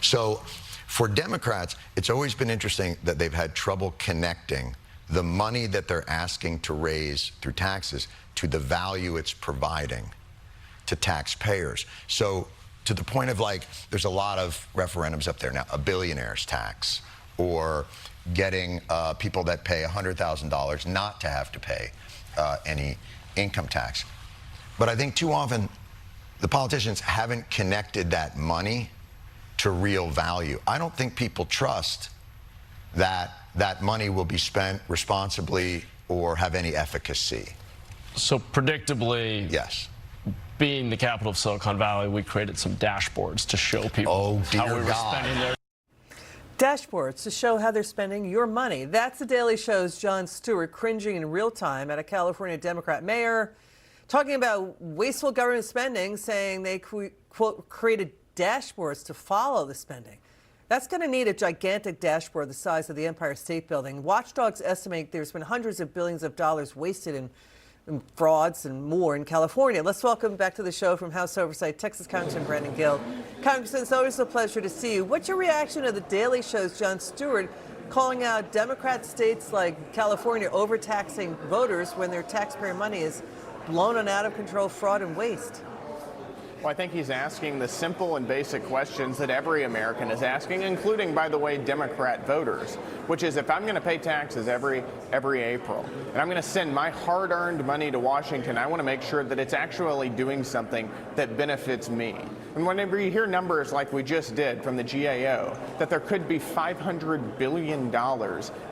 So for Democrats, it's always been interesting that they've had trouble connecting the money that they're asking to raise through taxes to the value it's providing to taxpayers. So to the point of, like, there's a lot of referendums up there now, a billionaire's tax, or getting people that pay $100,000 not to have to pay any income tax. But I think too often the politicians haven't connected that money to real value. I don't think people trust that that money will be spent responsibly or have any efficacy. So predictably, yes, being the capital of Silicon Valley, we created some dashboards to show people how we were spending their dashboards to show how they're spending your money. That's the Daily Show's Jon Stewart cringing in real time at a California Democrat mayor talking about wasteful government spending, saying they, quote, created dashboards to follow the spending. That's going to need a gigantic dashboard the size of the Empire State Building. Watchdogs estimate there's been hundreds of billions of dollars wasted in frauds and more in California. Let's welcome back to the show from House Oversight, Texas Congressman Brandon Gill. Congressman, it's always a pleasure to see you. What's your reaction to the Daily Show's Jon Stewart calling out Democrat states like California overtaxing voters when their taxpayer money is blown on out-of-control fraud and waste? Well, I think he's asking the simple and basic questions that every American is asking, including, by the way, Democrat voters, which is, if I'm going to pay taxes every April, and I'm going to send my hard-earned money to Washington, I want to make sure that it's actually doing something that benefits me. And whenever you hear numbers like we just did from the GAO, that there could be $500 billion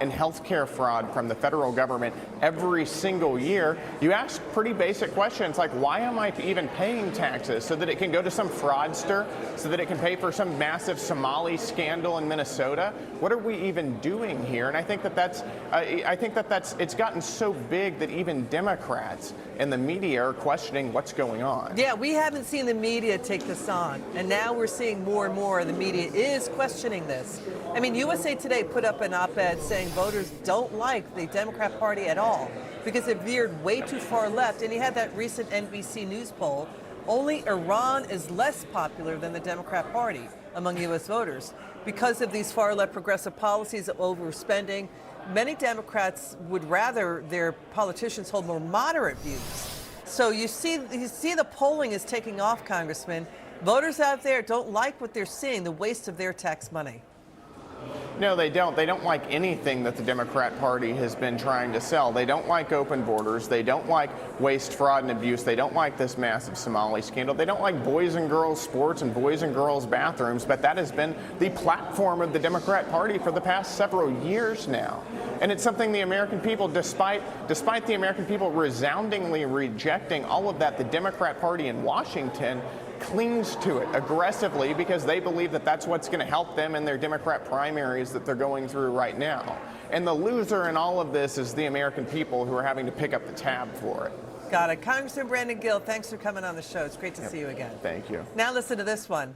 in health care fraud from the federal government every single year, you ask pretty basic questions like, why am I even paying taxes? So that it can go to some fraudster, so that it can pay for some massive Somali scandal in Minnesota? What are we even doing here? And I think that it's gotten so big that even Democrats and the media are questioning what's going on. Yeah, we haven't seen the media take this on, and now we're seeing more and more the media is questioning this. I mean, USA Today put up an op-ed saying voters don't like the Democrat Party at all because it veered way too far left, and you had that recent NBC News poll. Only Iran is less popular than the Democrat Party among U.S. voters because of these far-left progressive policies of overspending. Many Democrats would rather their politicians hold more moderate views. So you see the polling is taking off, Congressman. Voters out there don't like what they're seeing, the waste of their tax money. No, they don't. They don't like anything that the Democrat Party has been trying to sell. They don't like open borders. They don't like waste, fraud, and abuse. They don't like this massive Somali scandal. They don't like boys and girls sports and boys and girls bathrooms, but that has been the platform of the Democrat Party for the past several years now. And it's something the American people, despite the American people resoundingly rejecting all of that, the Democrat Party in Washington clings to it aggressively because they believe that that's what's going to help them in their Democrat primaries that they're going through right now. And the loser in all of this is the American people who are having to pick up the tab for it. Got it. Congressman Brandon Gill, thanks for coming on the show. It's great to see you again. Thank you. Now listen to this one.